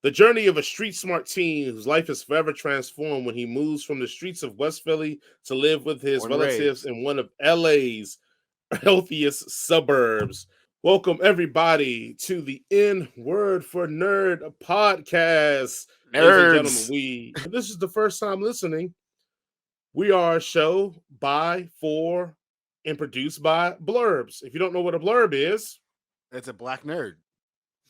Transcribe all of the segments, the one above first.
The journey of a street smart teen whose life is forever transformed when he moves from the streets of West Philly to live with his Born and relatives raised. in one of LA's healthiest suburbs. Welcome everybody to the N Word for Nerd podcast. Ladies and gentlemen, Nerds. if this is the first time listening, we are a show by, for, and produced by blurbs. If you don't know what a blurb is, It's a black nerd.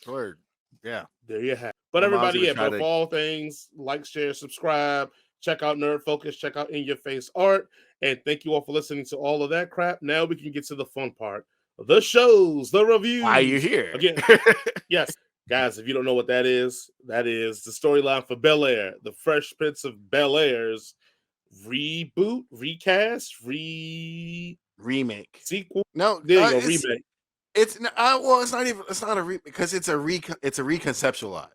Blurred. Yeah. there you have it. But My mom's everybody, gonna yeah, try but to. for all things, like, share, subscribe, check out Nerd Focus, check out In Your Face Art, and thank you all for listening to all of that crap. Now we can get to the fun part. The shows, the Why are you reviews. here? Again, yes, guys, if you don't know what that is the storyline for Bel-Air, the Fresh Prince of Bel-Air's reboot, recast, Remake. sequel. No, There you go, it's remake. well, it's not even. It's not a because it's a reconceptualize.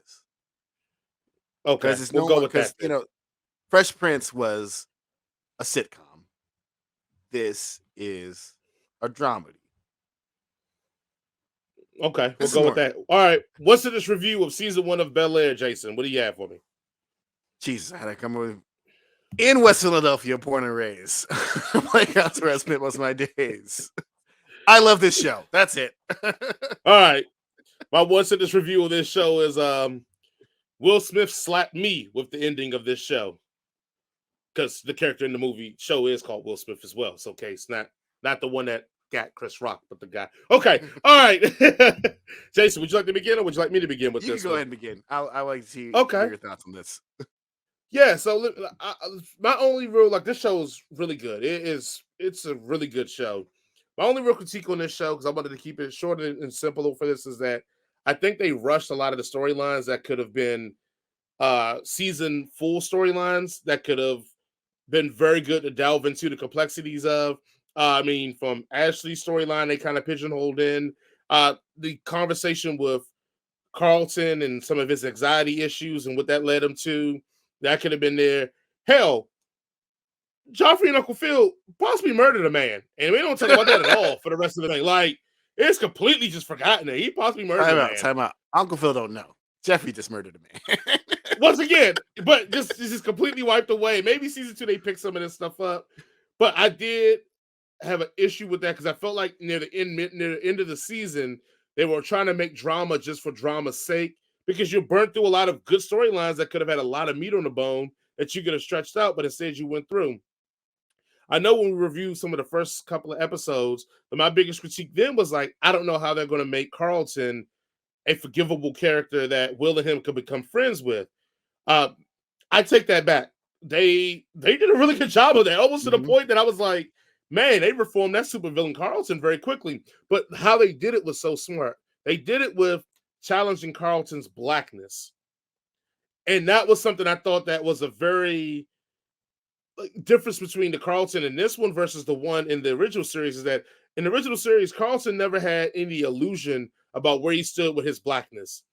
Okay, Because it's we'll no go one with that because then. Fresh Prince was a sitcom. This is a dramedy. Okay, we'll This is go with more. that. All right, what's in this review of season 1 of Bel-Air, Jason? What do you have for me? Jesus, I had to come with in West Philadelphia, born and raised. Playing house where I spent most of my days. I love this show. That's it. All right, my what's in this review of this show is Will Smith slapped me with the ending of this show because the character in the movie show is called Will Smith as well. So, okay, it's not the one that got Chris Rock, but the guy. Okay, all right. Jason, would you like to begin, or would you like me to begin with You this can go one? ahead and begin. I like to see Okay. your thoughts on this. Yeah, so my only real this show is really good. It's a really good show. My only real critique on this show, because I wanted to keep it short and simple for this, is that I think they rushed a lot of the storylines that could have been season full storylines that could have been very good to delve into the complexities of. I mean, from Ashley's storyline, they kind of pigeonholed in the conversation with Carlton and some of his anxiety issues and what that led him to. That could have been there. Hell, Joffrey and Uncle Phil possibly murdered a man, and we don't talk about that at all for the rest of the thing. Like, it's completely just forgotten that he possibly murdered a man. Time out. Uncle Phil don't know. Jeffrey just murdered a man. Once again, but just completely wiped away. Maybe season 2 they picked some of this stuff up, but I did have an issue with that because I felt like near the end of the season they were trying to make drama just for drama's sake because you burnt through a lot of good storylines that could have had a lot of meat on the bone that you could have stretched out, but instead you went through. I know when we reviewed some of the first couple of episodes, my biggest critique then was like, I don't know how they're going to make Carlton a forgivable character that Will and him could become friends with. I take that back. They did a really good job of that, almost to the point that I was like, man, they reformed that supervillain Carlton very quickly. But how they did it was so smart. They did it with challenging Carlton's blackness. And that was something I thought that was a very difference between the Carlton in this one versus the one in the original series is that in the original series, Carlton never had any illusion about where he stood with his blackness.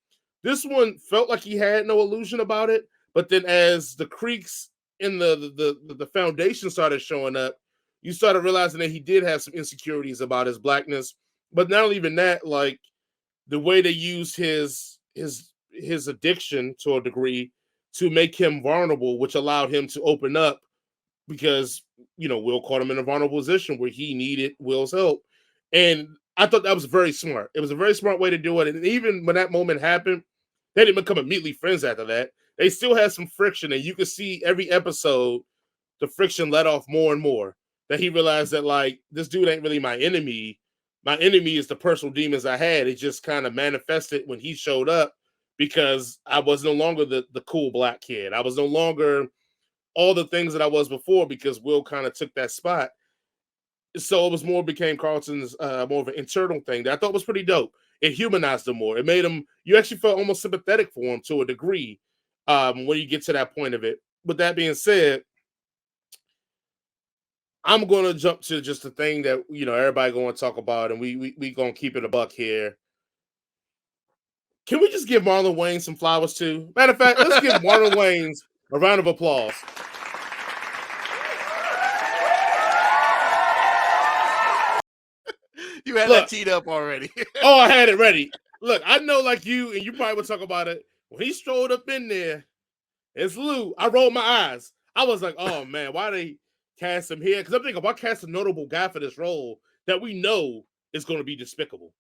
This one felt like he had no illusion about it, but then as the creaks in the foundation started showing up, you started realizing that he did have some insecurities about his blackness. But not even that, like the way they used his addiction to a degree to make him vulnerable, which allowed him to open up because Will caught him in a vulnerable position where he needed Will's help. And I thought that was very smart. It was a very smart way to do it. And even when that moment happened, they didn't become immediately friends after that. They still had some friction, and you could see every episode the friction let off more and more. That he realized that like this dude ain't really my enemy. My enemy is the personal demons I had. It just kind of manifested when he showed up because I was no longer the cool black kid. I was no longer all the things that I was before because Will kind of took that spot. So it was more became Carlton's more of an internal thing that I thought was pretty dope. It humanized him more. It made him, you actually felt almost sympathetic for him to a degree when you get to that point of it. With that being said, I'm going to jump to just the thing that, everybody going to talk about, and we going to keep it a buck here. Can we just give Marlon Wayans some flowers too? Matter of fact, let's give Marlon Wayans a round of applause. You had that teed up already. Oh, I had it ready. Look, I know like you, and you probably would talk about it. When he strolled up in there, it's Lou. I rolled my eyes. I was like, oh man, why they cast him here? Because I'm thinking, why cast a notable guy for this role that we know is going to be despicable?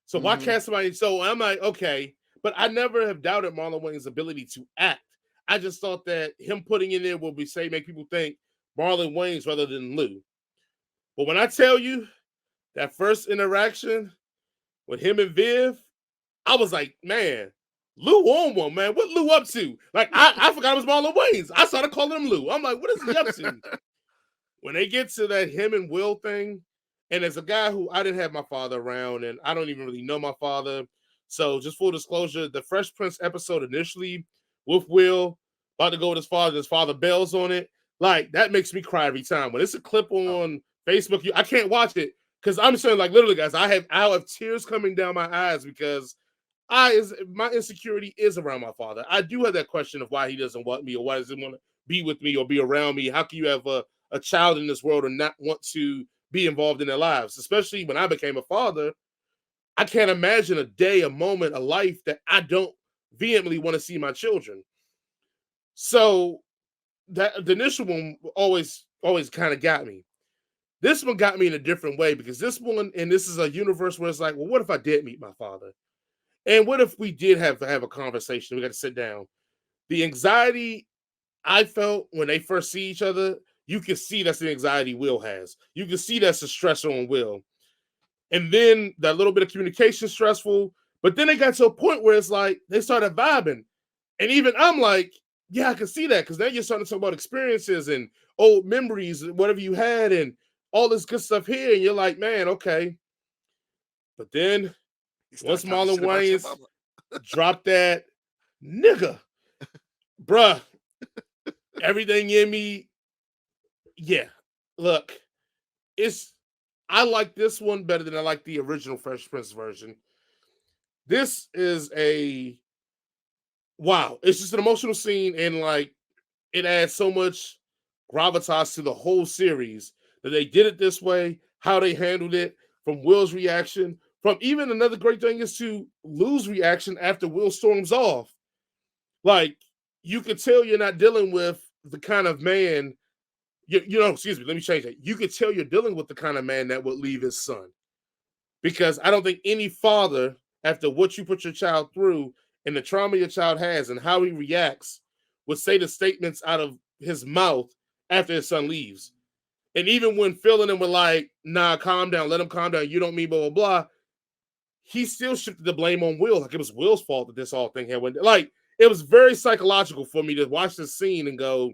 So why Mhm. cast somebody? So I'm like, okay, but I never have doubted Marlon Wayne's ability to act. I just thought that him putting in there will be say make people think Marlon Wayne's rather than Lou. But when I tell you that first interaction with him and Viv, I was like, man, Lou on one, man. What Lou up to? Like, I forgot it was Marlon Wayans. I started calling him Lou. I'm like, what is he up to? When they get to that him and Will thing, and as a guy who I didn't have my father around, and I don't even really know my father. So just full disclosure, the Fresh Prince episode initially with Will about to go with his father bails on it. Like that makes me cry every time. When it's a clip Oh, on Facebook, I can't watch it because I'm saying like literally, guys, I'll have tears coming down my eyes because my insecurity is around my father. I do have that question of why he doesn't want me or why doesn't want to be with me or be around me. How can you have a child in this world and not want to be involved in their lives? Especially when I became a father, I can't imagine a day, a moment, a life that I don't vehemently want to see my children. So that the initial one always kind of got me. This one got me in a different way because this one and this is a universe where it's like, well, what if I did meet my father? And what if we did have to have a conversation? We got to sit down. The anxiety I felt when they first see each other, you can see that's the anxiety Will has. You can see that's the stressor on Will. And then that little bit of communication stressful. But then they got to a point where it's like they started vibing. And even I'm like, yeah, I can see that because now you're starting to talk about experiences and old memories, whatever you had, and all this good stuff here. And you're like, man, okay. But then you once start talking Marlon shit about your Wayans mama. dropped that nigga, bruh, everything in me, yeah. Look, it's I like this one better than I like the original Fresh Prince version. This is a wow. It's just an emotional scene, and like it adds so much gravitas to the whole series that they did it this way. How they handled it, from Will's reaction, from even another great thing is to Lou's reaction after Will storms off. Like you could tell you're not dealing with the kind of man excuse me, let me change that. You could tell you're dealing with the kind of man that would leave his son. Because I don't think any father, after what you put your child through and the trauma your child has and how he reacts, would say the statements out of his mouth after his son leaves. And even when Phil and them were like, nah, calm down, let him calm down, you don't mean blah, blah, blah, he still shifted the blame on Will. Like it was Will's fault that this whole thing had went. Like it was very psychological for me to watch this scene and go,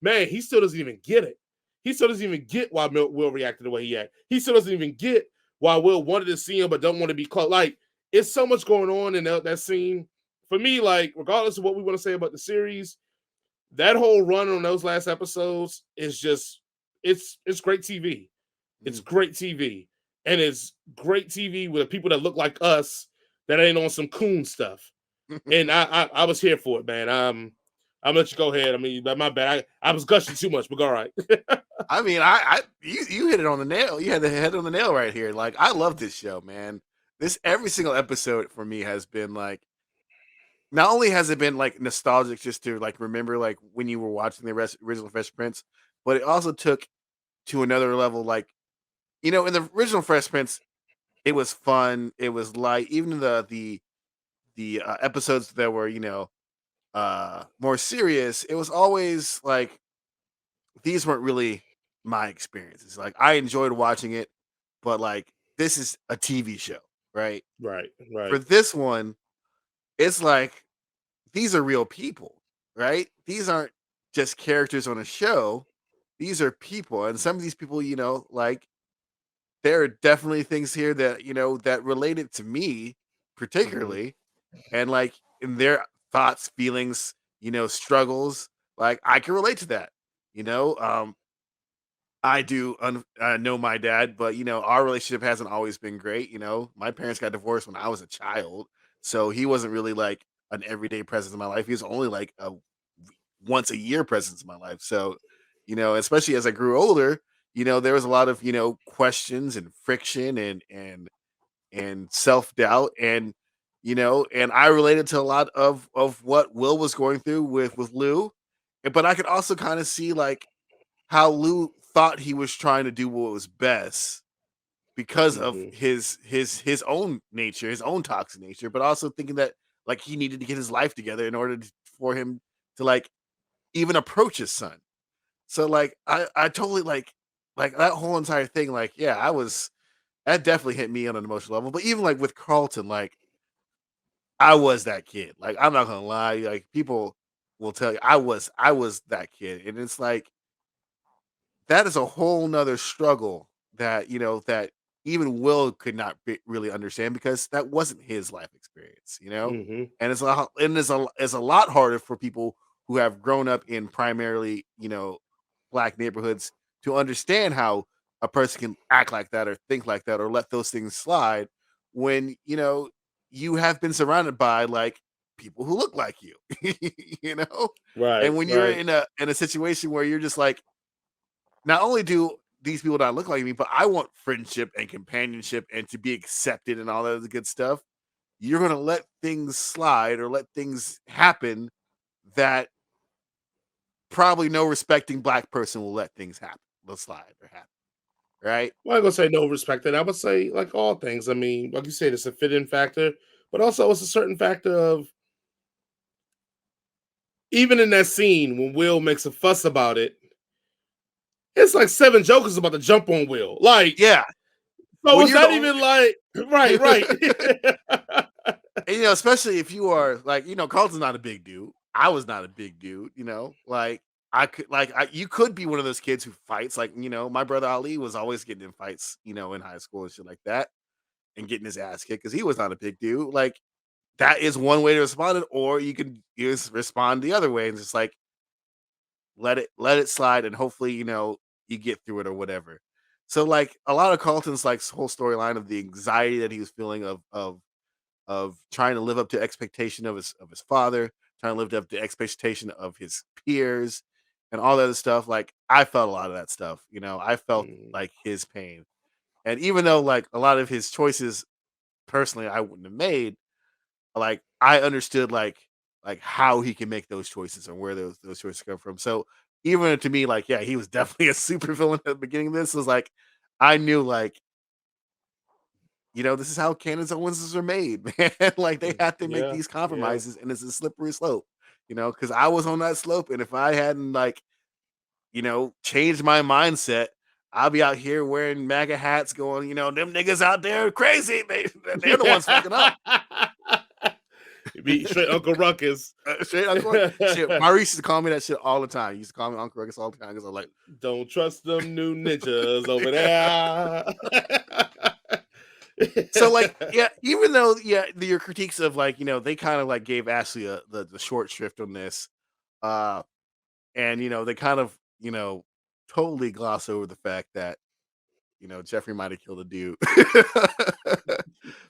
man, he still doesn't even get it. He still doesn't even get why Will reacted the way he acted. He still doesn't even get why Will wanted to see him but don't want to be close. Like, it's so much going on in that scene. For me, like, regardless of what we want to say about the series, that whole run on those last episodes is just it's great TV. It's Mhm. great TV. And it's great TV with people that look like us that ain't on some coon stuff. And I was here for it, man. I'm gonna let you go ahead. I mean, my bad. I was gushing too much, but all right. I mean, you hit it on the nail. You had the head on the nail right here. Like, I love this show, man. This every single episode for me has been like, not only has it been like nostalgic just to like remember like when you were watching the original Fresh Prince, but it also took to another level. Like, in the original Fresh Prince, it was fun, it was light. Even the episodes that were more serious, it was always like these weren't really my experiences. Like I enjoyed watching it, but like this is a TV show, right? Right, For right. this one, it's like these are real people, right? These aren't just characters on a show. These are people, and some of these people, like there are definitely things here that that related to me Mm-hmm, particularly, and like in their thoughts, feelings, struggles. Like I can relate to that. You know, I do know my dad, but our relationship hasn't always been great. My parents got divorced when I was a child, so he wasn't really like an everyday presence in my life. He was only like a once a year presence in my life. So, especially as I grew older, there was a lot of questions and friction and self doubt, and and I related to a lot of what Will was going through with Lou, but I could also kind of see like how Lou thought he was trying to do what was best because of Hmm. his own nature, his own toxic nature, but also thinking that like he needed to get his life together in order for him to like even approach his son. So like I totally like that whole entire thing. Like yeah, I was that definitely hit me on an emotional level. But even like with Carlton, like I was that kid. Like I'm not gonna lie, like people will tell you I was that kid, and it's like that is a whole nother struggle that that even Will could not really understand because that wasn't his life experience. Hmm. And it's a lot harder for people who have grown up in primarily black neighborhoods to understand how a person can act like that or think like that or let those things slide when you have been surrounded by like people who look like you. you know and Right, when you're right. in a situation where you're just like, not only do these people not look like me, but I want friendship and companionship and to be accepted and all that other good stuff. You're gonna let things slide or let things happen that probably no respecting black person will let things happen, will slide or happen, right? Well, I'm gonna say no respect, and I would say like all things. I mean, like you said, it's a fit-in factor, but also it's a certain factor of even in that scene when Will makes a fuss about it. It's like seven jokers about to jump on Will. Like, Yeah, so when it's you're the not only, even like right, right. and especially if you are like, Carlton's not a big dude. I was not a big dude, like I could like you could be one of those kids who fights like, my brother Ali was always getting in fights, in high school and shit like that and getting his ass kicked because he was not a big dude. Like that is one way to respond it, or you can just respond the other way and just like let it slide and hopefully, you get through it or whatever. So like a lot of Carlton's like whole storyline of the anxiety that he was feeling of trying to live up to expectation of his father, trying to live up to expectation of his peers, and all that other stuff. Like I felt a lot of that stuff. I felt Mm, like his pain, and even though like a lot of his choices personally I wouldn't have made, like I understood like how he can make those choices and where those choices come from. So even to me, like yeah, he was definitely a super villain at the beginning of this. Was like I knew like this is how cannons and Windsors are made, man. Like they have to make yeah, these yeah. compromises, and it's a slippery slope. Because I was on that slope, and if I hadn't like changed my mindset, I'll be out here wearing MAGA hats, going, them niggas out there are crazy. They're the ones fucking up. Be straight Uncle Ruckus. Straight Uncle shit. Maurice used to call me that shit all the time. He used to call me Uncle Ruckus all the time because I'm like, Don't trust them new ninjas over there. so like yeah, even though yeah, your critiques of like they kind of like gave Ashley the short shrift on this, uh, and they kind of totally gloss over the fact that Jeffrey might have killed a dude,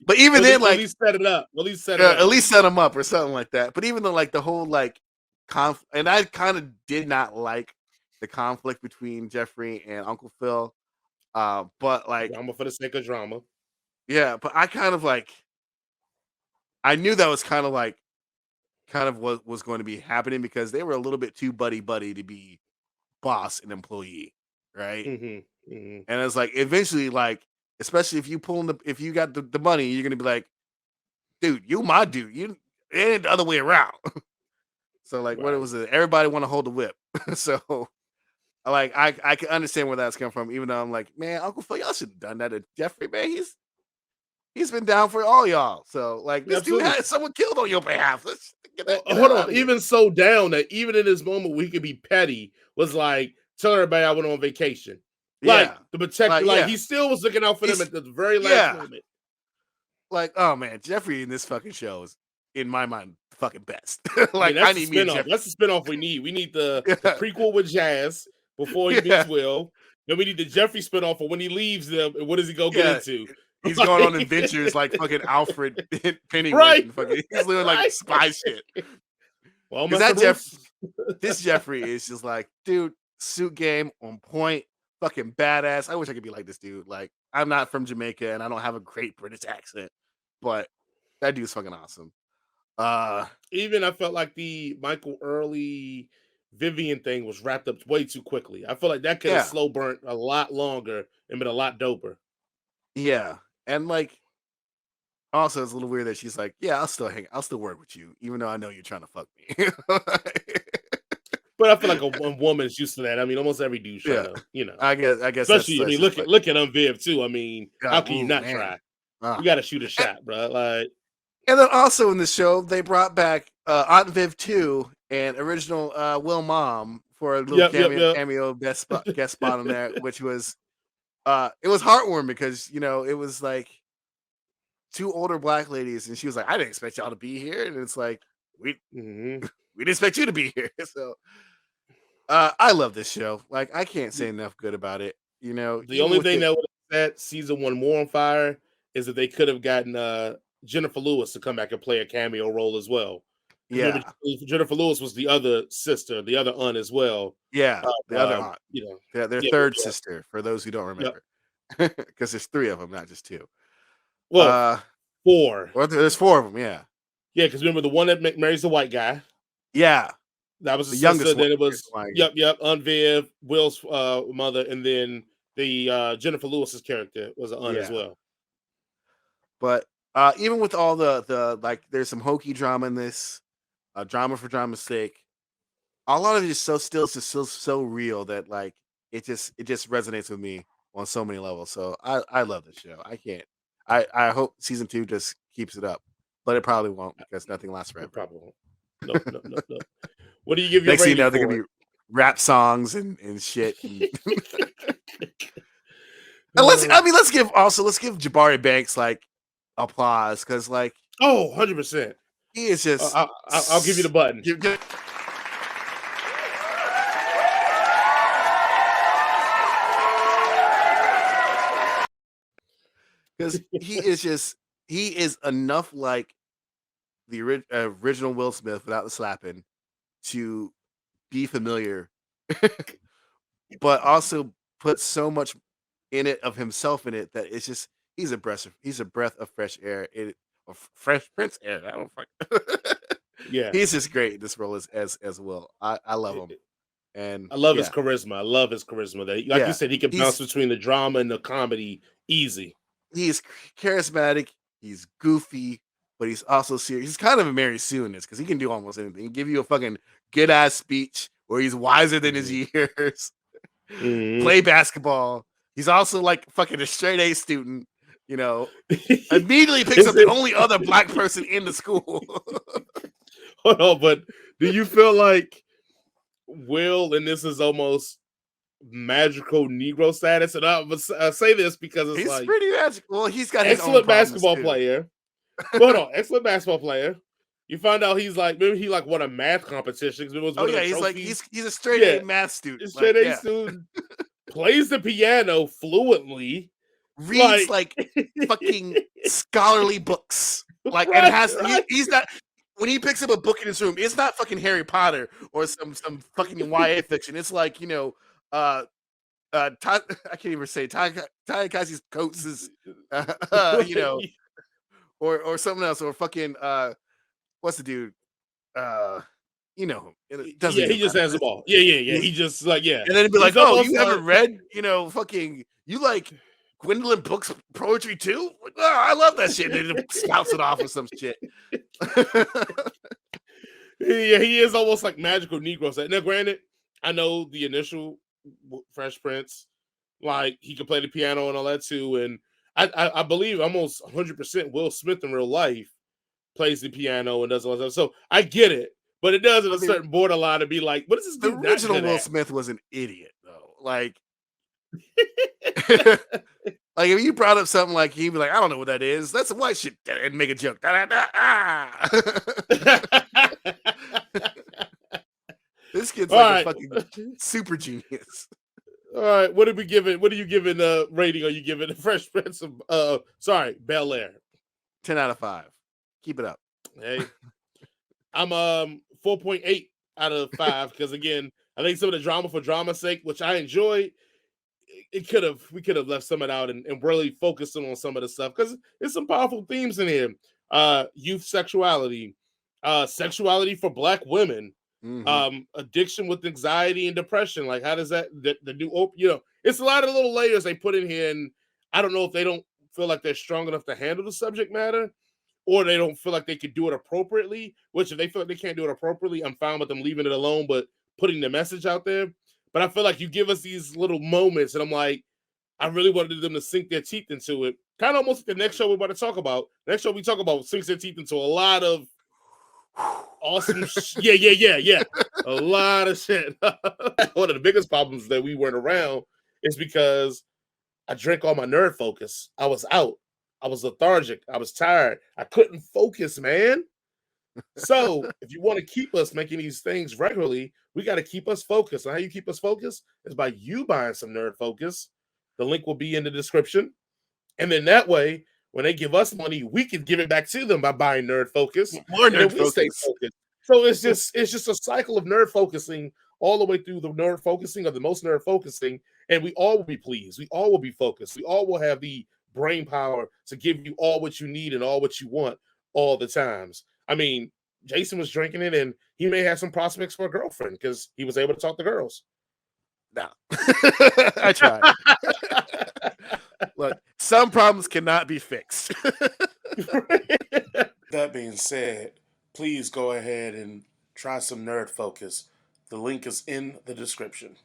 but even Well, then at like least set it up. At least set it at up. least set him up or something like that. But even though like the whole like and I kind of did not like the conflict between Jeffrey and Uncle Phil, but like Drama for the sake of drama. yeah, but I kind of like I knew that was kind of what was going to be happening because they were a little bit too buddy buddy to be boss and employee, right? Hmm. Hmm. And it's like eventually, like especially if you got the money, you're gonna be like, dude, you my dude. It ain't the other way around. So like, what Right. was it? Everybody want to hold the whip. So like, I can understand where that's come from. Even though I'm like, man, Uncle Phil, y'all should have done that to Jeffrey, man. He's been down for all y'all. So like, this dude Absolutely. had someone killed on your behalf. Let's Well, get hold that on. out of here. Even so down that even in this moment we could be petty was like tell everybody I went on vacation. Like Yeah, to protect like like yeah, he still was looking out for them he's at the very last yeah. moment. Like, oh man, Jeffrey in this fucking show is, in my mind, fucking best. I mean, Like, I that's the need me a spinoff. Jeff. That's the spinoff we need. We need the Yeah, prequel with Jazz before he meets yeah, Will. Then we need the Jeffrey spinoff for when he leaves them and what does he go get yeah. into? He's going on Like, adventures like fucking Alfred Pennyworth right, and fucking. He's doing like right. spy shit. Well, Because Master that Bruce. this Jeffrey is just like, dude, suit game on point, fucking badass. I wish I could be like this dude. Like, I'm not from Jamaica and I don't have a great British accent, but That dude's fucking awesome. Uh, Even I felt like the Michael Early Vivian thing was wrapped up way too quickly. I feel like that could have yeah, slow burnt a lot longer and been a lot doper. yeah, and like also it's a little weird that she's like, yeah, I'll still work with you, even though I know you're trying to fuck me. But I feel like a woman's used to that. I mean, almost every dude's trying Yeah, to, I guess especially. I that's mean, just like, look at Unviv too. I mean, how can you ooh, not man. try? You Ah. got to shoot a And, shot, bro. Like, and then also in the show, they brought back Aunt Viv 2 and original Will Mom for a little yep, yep, yep. cameo guest spot on there, which was it was heartwarming because it was like two older black ladies, and she was like, I didn't expect y'all to be here, and it's like we Mhm. we didn't expect you to be here. So I love this show. Like I can't say enough good about it. The Even only with thing it, that would have set season one more on fire is that they could have gotten Jennifer Lewis to come back and play a cameo role as well. Because remember, yeah, Jennifer Lewis was the other sister, the other aunt as well. yeah, the other aunt, You know, their yeah, third yeah, sister. For those who don't yeah. remember, because there's three of them, not just two. Well, Uh, four. or there's four of them. Yeah, Yeah, because remember the one that marries the white guy. yeah. That was the The sister. youngest one. Then it Here's was the one again. yep, Aunt Viv, Will's mother, and then the Jennifer Lewis's character was an aunt as Yeah, well. but even with all the like, there's some hokey drama in this. Drama for drama's sake. A lot of it is so real that like it just resonates with me on so many levels. So I love this show. I can't. I hope season 2 just keeps it up, but it probably won't because nothing lasts It forever. probably won't. Nope, nope, nope, nope. What do you give your Next thing you rating know, they're for gonna be rap songs and shit. And, it? and let's Uh, I mean let's give Jabari Banks like applause because like oh, 100%. he is just I'll give you the button. because he is enough like the original Will Smith without the slapping to be familiar, but also put so much in it of himself in it that it's just he's a breath of fresh air. Of fresh Prince air. I don't fuck. Yeah. He's just great in this role as Will. I love him, and I love his yeah, charisma. I love his charisma. That, like you yeah, said, he can bounce he's between the drama and the comedy easy. he's charismatic. He's goofy, but he's also serious. He's kind of a Mary Sue in this because he can do almost anything. He can give you a fucking good ass speech where he's wiser than his Mhm. years. Mhm. Play basketball. He's also like fucking a straight A student. Immediately picks Is up the it? only other black person in the school. Hold on, but do you feel like Will, and this is almost magical Negro status? And I say this because it's He's like pretty magical. Well, he's got his own excellent problems basketball too. player. Hold on, excellent basketball player. You find out he's like maybe he like won a math competition because it was Oh one of yeah, the he's like trophies. he's a straight Yeah, A math student. it's Like straight A yeah, student, plays the piano fluently. reads Like like fucking scholarly books. Like and right, has right. he's not when he picks up a book in his room, it's not fucking Harry Potter or some fucking YA fiction. It's like uh I can't even say Taikasi's coats is you know or something else or fucking what's the dude uh it doesn't Yeah, even he just matter. has the ball. Yeah, yeah, yeah. He's He just like yeah. and then it'd be like, He's oh, almost you like haven't read fucking you like Gwendolyn Brooks poetry too? Like, oh, I love that shit. And then it spouts it off or some shit. yeah, he is almost like magical Negro. Now, granted, I know the initial Fresh Prince, like he could play the piano and all that too, and I believe almost 100% Will Smith in real life plays the piano and does all that stuff. So I get it, but it does at I a mean, certain borderline to be like, what is this the dude not original good Will at? Smith was an idiot though. Like like if you brought up something like he'd be like, I don't know what that is. That's some white shit and make a joke. Da, da, da, ah. This kid's All like a right. fucking super genius. All right, what did we give it? What are you giving rating? Are you giving the Fresh Prince of Bel-Air? 10 out of 5. Keep it up. Hey, I'm 4.8 out of 5 because again, I think some of the drama for drama's sake, which I enjoyed, we could have left some of it out and really focused on some of the stuff because there's some powerful themes in here. youth sexuality, sexuality for Black women, Hmm. addiction with anxiety and depression. Like, how does that the new it's a lot of little layers they put in here, and I don't know if they don't feel like they're strong enough to handle the subject matter, or they don't feel like they could do it appropriately. Which if they feel like they can't do it appropriately, I'm fine with them leaving it alone, but putting the message out there. But I feel like you give us these little moments, and I'm like, I really wanted them to sink their teeth into it. Kind of almost like the next show we're about to talk about. Next show we talk about sinks their teeth into a lot of awesome. Yeah. A lot of shit. One of the biggest problems that we weren't around is because I drank all my nerd focus. I was out. I was lethargic. I was tired. I couldn't focus, man. So if you want to keep us making these things regularly, we got to keep us focused. And how you keep us focused is by you buying some nerd focus. The link will be in the description. And then that way, when they give us money, we can give it back to them by buying nerd focus. More And then nerd we stay focus. focused. So it's just a cycle of nerd focusing all the way through the nerd focusing of the most nerd focusing. And we all will be pleased. We all will be focused. We all will have the brain power to give you all what you need and all what you want all the times. I mean, Jason was drinking it, and he may have some prospects for a girlfriend because he was able to talk to girls. No, I tried. Look, some problems cannot be fixed. That being said, please go ahead and try some nerd focus. The link is in the description.